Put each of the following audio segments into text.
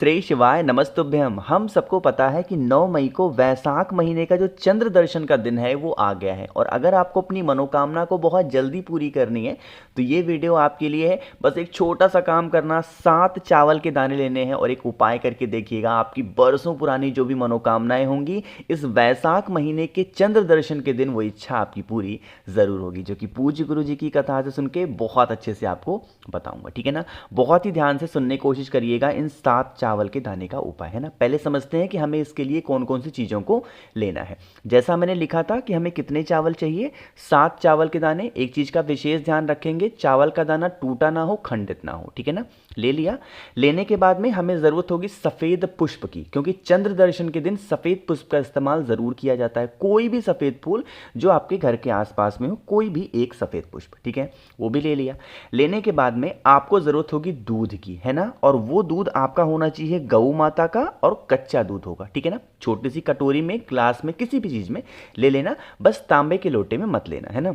श्री शिवाय नमस्तुभ्यम। हम सबको पता है कि 9 मई को वैशाख महीने का जो चंद्र दर्शन का दिन है वो आ गया है। और अगर आपको अपनी मनोकामना को बहुत जल्दी पूरी करनी है तो ये वीडियो आपके लिए है। बस एक छोटा सा काम करना, 7 चावल के दाने लेने हैं और एक उपाय करके देखिएगा। आपकी बरसों पुरानी जो भी मनोकामनाएं होंगी इस वैशाख महीने के चंद्र दर्शन के दिन वो इच्छा आपकी पूरी ज़रूर होगी, जो कि पूज्य गुरु जी की कथा से सुन के बहुत अच्छे से आपको बताऊंगा। ठीक है ना, बहुत ही ध्यान से सुनने की कोशिश करिएगा। इन 7 चावल के दाने का उपाय है ना। पहले समझते हैं कि हमें इसके लिए कौन कौन सी चीज़ों को लेना है। जैसा मैंने लिखा था कि हमें कितने चावल चाहिए, 7 चावल के दाने। एक चीज़ का विशेष ध्यान रखेंगे, चावल का दाना टूटा ना हो, खंडित ना हो। ठीक है ना, ले लिया। लेने के बाद में हमें ज़रूरत होगी सफ़ेद पुष्प की, क्योंकि चंद्र दर्शन के दिन सफ़ेद पुष्प का इस्तेमाल ज़रूर किया जाता है। कोई भी सफ़ेद फूल जो आपके घर के आसपास में हो, कोई भी एक सफ़ेद पुष्प। ठीक है, वो भी ले लिया। लेने के बाद में आपको ज़रूरत होगी दूध की, है ना। और वो दूध आपका होना चाहिए गऊ माता का और कच्चा दूध होगा। ठीक है ना, छोटी सी कटोरी में, ग्लास में, किसी भी चीज़ में ले लेना, बस तांबे के लोटे में मत लेना, है ना।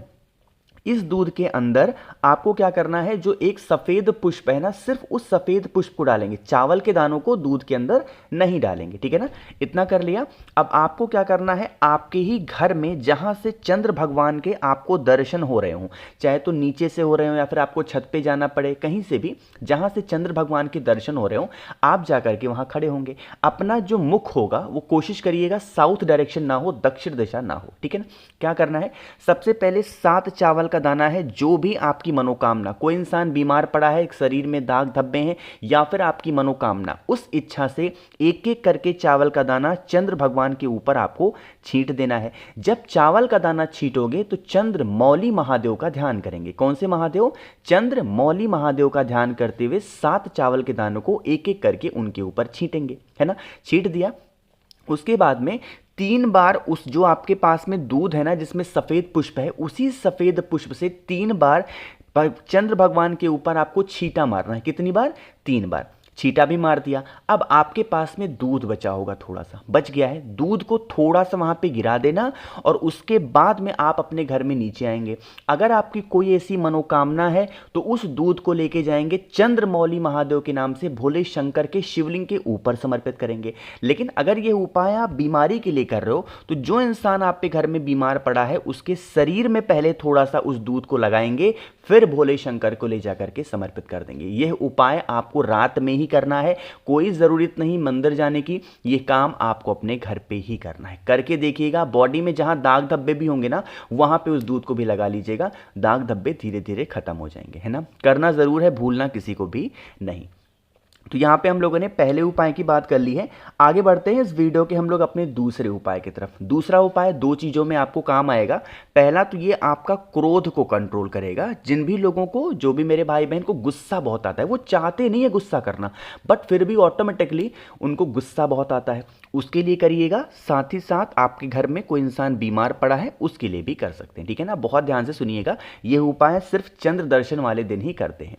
इस दूध के अंदर आपको क्या करना है, जो एक सफ़ेद पुष्प है ना, सिर्फ उस सफ़ेद पुष्प को डालेंगे, चावल के दानों को दूध के अंदर नहीं डालेंगे। ठीक है ना, इतना कर लिया। अब आपको क्या करना है, आपके ही घर में जहां से चंद्र भगवान के आपको दर्शन हो रहे हों, चाहे तो नीचे से हो रहे हो या फिर आपको छत पे जाना पड़े, कहीं से भी जहां से चंद्र भगवान के दर्शन हो रहे हो, आप जाकर के वहां खड़े होंगे। अपना जो मुख होगा वो कोशिश करिएगा साउथ डायरेक्शन ना हो, दक्षिण दिशा ना हो। ठीक है ना, क्या करना है, सबसे पहले 7 चावल का दाना है, जो भी आपकी मनोकामना, कोई इंसान बीमार पड़ा है, शरीर में दाग धब्बे हैं, या फिर आपकी मनोकामना, उस इच्छा से एक एक करके चावल का दाना चंद्र भगवान के ऊपर आपको छींट देना है। जब चावल का दाना छींटोगे तो चंद्र मौली महादेव का ध्यान करेंगे। कौन से महादेव? चंद्र मौली महादेव का ध्यान करते हुए 7 चावल के दानों को एक एक करके उनके ऊपर छींटेंगे, है ना। छींट दिया। उसके बाद में 3 बार उस जो आपके पास में दूध है ना, जिसमें सफ़ेद पुष्प है, उसी सफ़ेद पुष्प से 3 बार चंद्र भगवान के ऊपर आपको छींटा मारना है। कितनी बार? 3 बार। छींटा भी मार दिया। अब आपके पास में दूध बचा होगा, थोड़ा सा बच गया है, दूध को थोड़ा सा वहां पे गिरा देना और उसके बाद में आप अपने घर में नीचे आएंगे। अगर आपकी कोई ऐसी मनोकामना है तो उस दूध को लेके जाएंगे, चंद्रमौली महादेव के नाम से भोले शंकर के शिवलिंग के ऊपर समर्पित करेंगे। लेकिन अगर ये उपाय आप बीमारी के लिए कर रहे हो तो जो इंसान आपके घर में बीमार पड़ा है उसके शरीर में पहले थोड़ा सा उस दूध को लगाएंगे, फिर भोले शंकर को ले जाकर के समर्पित कर देंगे। यह उपाय आपको रात में ही करना है, कोई जरूरत नहीं मंदिर जाने की। यह काम आपको अपने घर पे ही करना है। करके देखिएगा, बॉडी में जहां दाग धब्बे भी होंगे ना, वहां पे उस दूध को भी लगा लीजिएगा, दाग धब्बे धीरे धीरे खत्म हो जाएंगे, है ना। करना जरूर है, भूलना किसी को भी नहीं। तो यहाँ पे हम लोगों ने पहले उपाय की बात कर ली है। आगे बढ़ते हैं इस वीडियो के हम लोग अपने दूसरे उपाय की तरफ। दूसरा उपाय 2 चीज़ों में आपको काम आएगा। पहला तो ये आपका क्रोध को कंट्रोल करेगा। जिन भी लोगों को, जो भी मेरे भाई बहन को गुस्सा बहुत आता है, वो चाहते नहीं है गुस्सा करना, बट फिर भी ऑटोमेटिकली उनको गुस्सा बहुत आता है, उसके लिए करिएगा। साथ ही साथ आपके घर में कोई इंसान बीमार पड़ा है उसके लिए भी कर सकते हैं। ठीक है ना, बहुत ध्यान से सुनिएगा। ये उपाय सिर्फ चंद्र दर्शन वाले दिन ही करते हैं।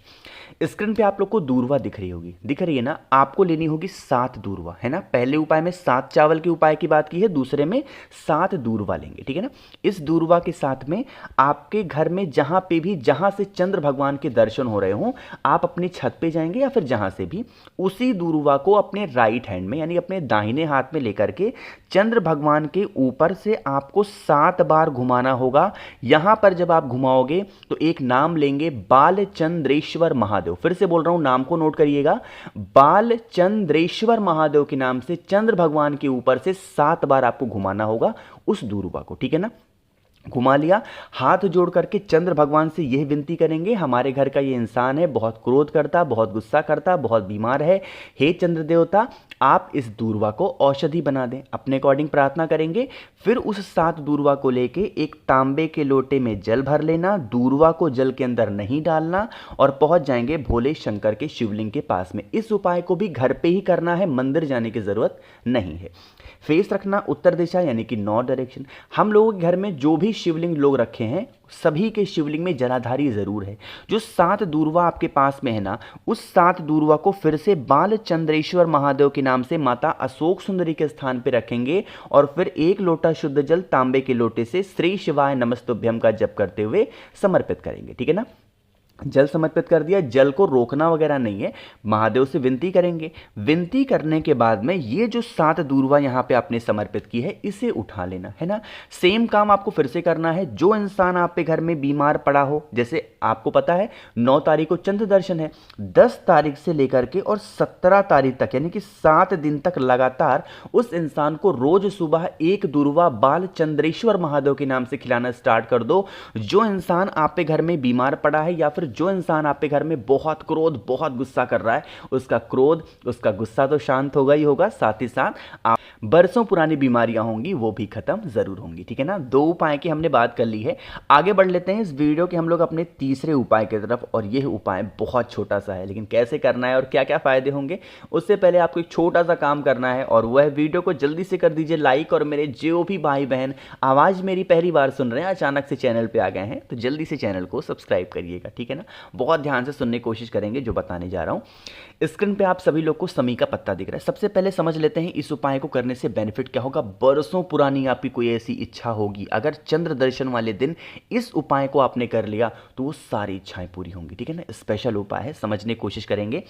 स्क्रीन पे आप लोग को दूरवा दिख रही होगी, दिख रही है ना। आपको लेनी होगी 7 दूरवा, है ना। पहले उपाय में 7 चावल के उपाय की बात की है, दूसरे में 7 दूरवा लेंगे। ठीक है ना, इस दूरवा के साथ में आपके घर में जहां पे भी, जहां से चंद्र भगवान के दर्शन हो रहे हों, आप अपनी छत पे जाएंगे या फिर जहां से भी, उसी दूरवा को अपने राइट हैंड में यानी अपने दाहिने हाथ में लेकर के चंद्र भगवान के ऊपर से आपको 7 बार घुमाना होगा। यहां पर जब आप घुमाओगे तो एक नाम लेंगे, बालचंद्रेश्वर महादेव। फिर से बोल रहा हूं, नाम को नोट करिएगा, बालचंद्रेश्वर महादेव के नाम से चंद्र भगवान के ऊपर से 7 बार आपको घुमाना होगा उस दूरबा को। ठीक है ना, घुमा लिया। हाथ जोड़ करके चंद्र भगवान से यह विनती करेंगे, हमारे घर का ये इंसान है, बहुत क्रोध करता, बहुत गुस्सा करता, बहुत बीमार है, हे चंद्र देवता आप इस दूरवा को औषधि बना दें। अपने अकॉर्डिंग प्रार्थना करेंगे। फिर उस 7 दूरवा को लेके एक तांबे के लोटे में जल भर लेना, दूरवा को जल के अंदर नहीं डालना और पहुंच जाएंगे भोले शंकर के शिवलिंग के पास में। इस उपाय को भी घर पे ही करना है, मंदिर जाने की जरूरत नहीं है। फेस रखना उत्तर दिशा यानी कि नॉर्थ डायरेक्शन। हम लोगों के घर में जो भी शिवलिंग लोग रखे हैं, सभी के शिवलिंग में जलाधारी जरूर है। जो 7 दूरवा आपके पास में है ना, उस 7 दूरवा को फिर से बालचंद्रेश्वर महादेव के नाम से माता अशोक सुंदरी के स्थान पे रखेंगे और फिर 1 लोटा शुद्ध जल तांबे के लोटे से श्री शिवाय नमस्तुभ्यम का जप करते हुए समर्पित करेंगे। ठीक है ना, जल समर्पित कर दिया, जल को रोकना वगैरह नहीं है, महादेव से विनती करेंगे। विनती करने के बाद में ये जो 7 दूर्वा यहाँ पे आपने समर्पित की है इसे उठा लेना है ना। सेम काम आपको फिर से करना है। जो इंसान आप पे घर में बीमार पड़ा हो, जैसे आपको पता है 9 तारीख को चंद्र दर्शन है, 10 तारीख से लेकर के और 17 तारीख तक यानी कि 7 दिन तक लगातार उस इंसान को रोज सुबह 1 दूर्वा बाल चंद्रेश्वर महादेव के नाम से खिलाना स्टार्ट कर दो। जो इंसान आप पे घर में बीमार पड़ा है या फिर जो इंसान आप पे घर में बहुत क्रोध, बहुत गुस्सा कर रहा है, उसका क्रोध, उसका गुस्सा तो शांत होगा ही होगा, साथ ही साथ आप बरसों पुरानी बीमारियां होंगी वो भी खत्म जरूर होंगी। ठीक है ना। 2 उपाय की हमने बात कर ली है। आगे बढ़ लेते हैं इस वीडियो के हम लोग अपने तीसरे उपाय की तरफ, और यह उपाय बहुत छोटा सा है, लेकिन कैसे करना है और क्या क्या फायदे होंगे उससे पहले आपको एक छोटा सा काम करना है, और वह वीडियो को जल्दी से कर दीजिए लाइक। और मेरे जो भी भाई बहन आवाज मेरी पहली बार सुन रहे हैं, अचानक से चैनल पे आ गए हैं, तो जल्दी से चैनल को सब्सक्राइब करिएगा। ठीक है ना। बहुत ध्यान से सुनने की कोशिश करेंगे जो बताने जा रहा हूं। स्क्रीन पे आप सभी लोग को समी का पत्ता दिख रहा है। सबसे पहले समझ लेते हैं इस उपाय को करने से बेनिफिट क्या होगा। बरसों पुरानी आपकी कोई ऐसी इच्छा होगी, अगर चंद्र दर्शन वाले दिन इस उपाय को आपने कर लिया तो वो सारी इच्छाएं पूरी होंगी। ठीक है ना। स्पेशल उपाय है, समझने की कोशिश करेंगे।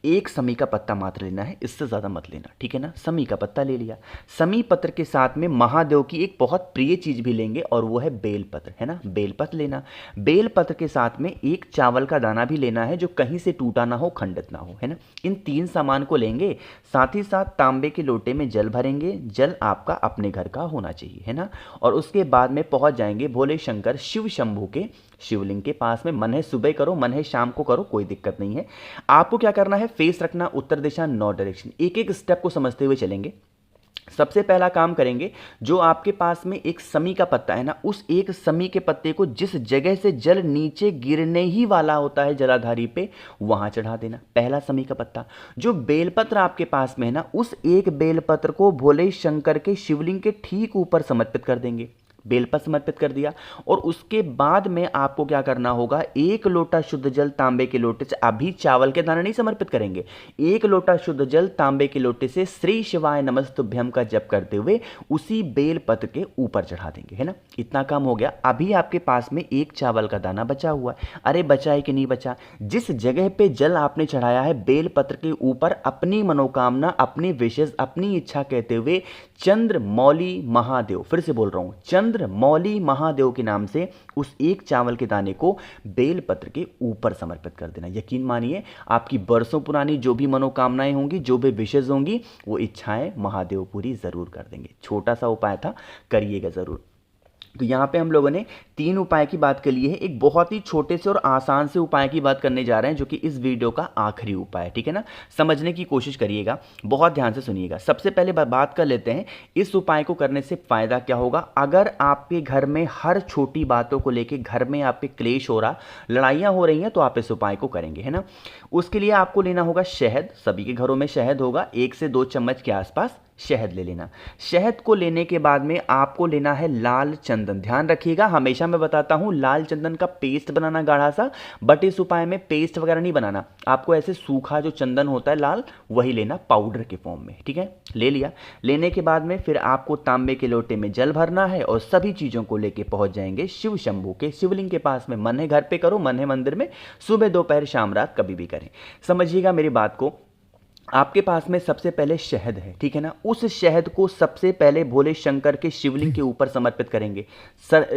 एक समी का पत्ता मात्र लेना है, इससे ज्यादा मत लेना। ठीक है ना। समी का पत्ता ले लिया। समी पत्र के साथ में महादेव की एक बहुत प्रिय चीज भी लेंगे, और वो है बेलपत्र, है ना। बेलपत्र लेना। बेलपत्र के साथ में एक चावल का दाना भी लेना है जो कहीं से टूटा ना हो, खंडित ना हो, है ना। इन 3 सामान को लेंगे। साथ ही साथ तांबे के लोटे में जल भरेंगे। जल आपका अपने घर का होना चाहिए, है ना। और उसके बाद में पहुंच जाएंगे भोले शंकर शिव शंभू के शिवलिंग के पास में। मन है सुबह करो, मन है शाम को करो, कोई दिक्कत नहीं है। आपको क्या करना है, फेस रखना उत्तर दिशा, 9 डायरेक्शन। एक एक स्टेप को समझते हुए चलेंगे। सबसे पहला काम करेंगे, जो आपके पास में एक समी का पत्ता है ना, उस एक समी के पत्ते को जिस जगह से जल नीचे गिरने ही वाला होता है जलाधारी पे, वहां चढ़ा देना। पहला समी का पत्ता। जो बेलपत्र आपके पास में है ना, उस एक बेलपत्र को भोले शंकर के शिवलिंग के ठीक ऊपर समर्पित कर देंगे। बेलपत्र समर्पित कर दिया, और उसके बाद में आपको क्या करना होगा, 1 लोटा शुद्ध जल तांबे के लोटे से, अभी चावल के दाने नहीं समर्पित करेंगे, 1 लोटा शुद्ध जल तांबे के लोटे से श्री शिवाय नमस्तुभ्यम का जप करते हुए उसी बेलपत्र के ऊपर चढ़ा देंगे, है ना। इतना काम हो गया। अभी आपके पास में 1 चावल का दाना बचा हुआ है। अरे बचा है कि नहीं बचा, जिस जगह पे जल आपने चढ़ाया है बेलपत्र के ऊपर, अपनी मनोकामना, अपनी विशेष, अपनी इच्छा कहते हुए चंद्रमौली महादेव, फिर से बोल रहा हूं, चंद्रमौली महादेव के नाम से उस 1 चावल के दाने को बेलपत्र के ऊपर समर्पित कर देना। यकीन मानिए आपकी बरसों पुरानी जो भी मनोकामनाएं होंगी, जो भी विशेष होंगी, वो इच्छाएं महादेव पूरी जरूर कर देंगे। छोटा सा उपाय था, करिएगा जरूर। तो यहाँ पे हम लोगों ने 3 उपाय की बात कर ली है। एक बहुत ही छोटे से और आसान से उपाय की बात करने जा रहे हैं, जो कि इस वीडियो का आखिरी उपाय है। ठीक है ना। समझने की कोशिश करिएगा, बहुत ध्यान से सुनिएगा। सबसे पहले बात कर लेते हैं इस उपाय को करने से फायदा क्या होगा। अगर आपके घर में हर छोटी बातों को लेकर घर में आप पे क्लेश हो रहा, लड़ाइयाँ हो रही हैं, तो आप इस उपाय को करेंगे, है ना। उसके लिए आपको लेना होगा शहद। सभी के घरों में शहद होगा। 1 से 2 चम्मच के आसपास शहद ले लेना। शहद को लेने के बाद में आपको लेना है लाल चंदन। ध्यान रखिएगा, हमेशा मैं बताता हूं लाल चंदन का पेस्ट बनाना गाढ़ा सा, बट इस उपाय में पेस्ट वगैरह नहीं बनाना। आपको ऐसे सूखा जो चंदन होता है लाल, वही लेना पाउडर के फॉर्म में। ठीक है, ले लिया। लेने के बाद में फिर आपको तांबे के लोटे में जल भरना है, और सभी चीजों को लेके पहुंच जाएंगे शिव शंभू के शिवलिंग के पास में। मन है घर पे करो, मन है मंदिर में, सुबह दोपहर शाम रात कभी भी करें। समझिएगा मेरी बात को। आपके पास में सबसे पहले शहद है, ठीक है ना। उस शहद को सबसे पहले भोले शंकर के शिवलिंग के ऊपर समर्पित करेंगे।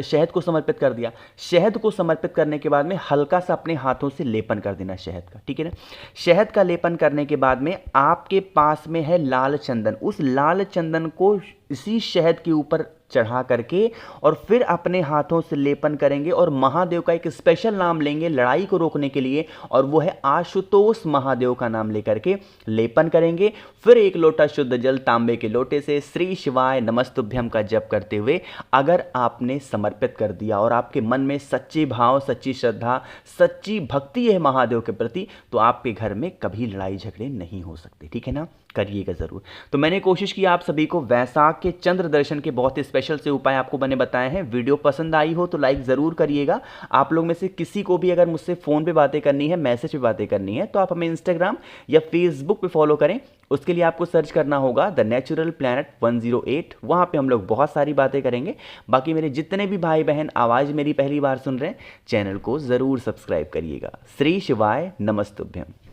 शहद को समर्पित कर दिया। शहद को समर्पित करने के बाद में हल्का सा अपने हाथों से लेपन कर देना शहद का, ठीक है ना। शहद का लेपन करने के बाद में आपके पास में है लाल चंदन। उस लाल चंदन को इसी शहद के ऊपर चढ़ा करके और फिर अपने हाथों से लेपन करेंगे, और महादेव का एक स्पेशल नाम लेंगे लड़ाई को रोकने के लिए, और वो है आशुतोष महादेव का नाम लेकर के लेपन करेंगे। फिर 1 लोटा शुद्ध जल तांबे के लोटे से श्री शिवाय नमस्तुभ्यम का जप करते हुए अगर आपने समर्पित कर दिया और आपके मन में सच्चे भाव, सच्ची श्रद्धा, सच्ची भक्ति है महादेव के प्रति, तो आपके घर में कभी लड़ाई झगड़े नहीं हो सकते, ठीक है ना। करिएगा जरूर। तो मैंने कोशिश की आप सभी को वैशाख के चंद्र दर्शन के बहुत ही स्पेशल स्पेशल से उपाय आपको मैंने बताए हैं। वीडियो पसंद आई हो तो लाइक ज़रूर करिएगा। आप लोग में से किसी को भी अगर मुझसे फ़ोन पे बातें करनी है, मैसेज पे बातें करनी है, तो आप हमें इंस्टाग्राम या फेसबुक पे फॉलो करें। उसके लिए आपको सर्च करना होगा द नेचुरल प्लैनेट 108। वहाँ पे हम लोग बहुत सारी बातें करेंगे। बाकी मेरे जितने भी भाई बहन आवाज़ मेरी पहली बार सुन रहे हैं, चैनल को ज़रूर सब्सक्राइब करिएगा। श्री शिवाय नमस्तुभ्यम।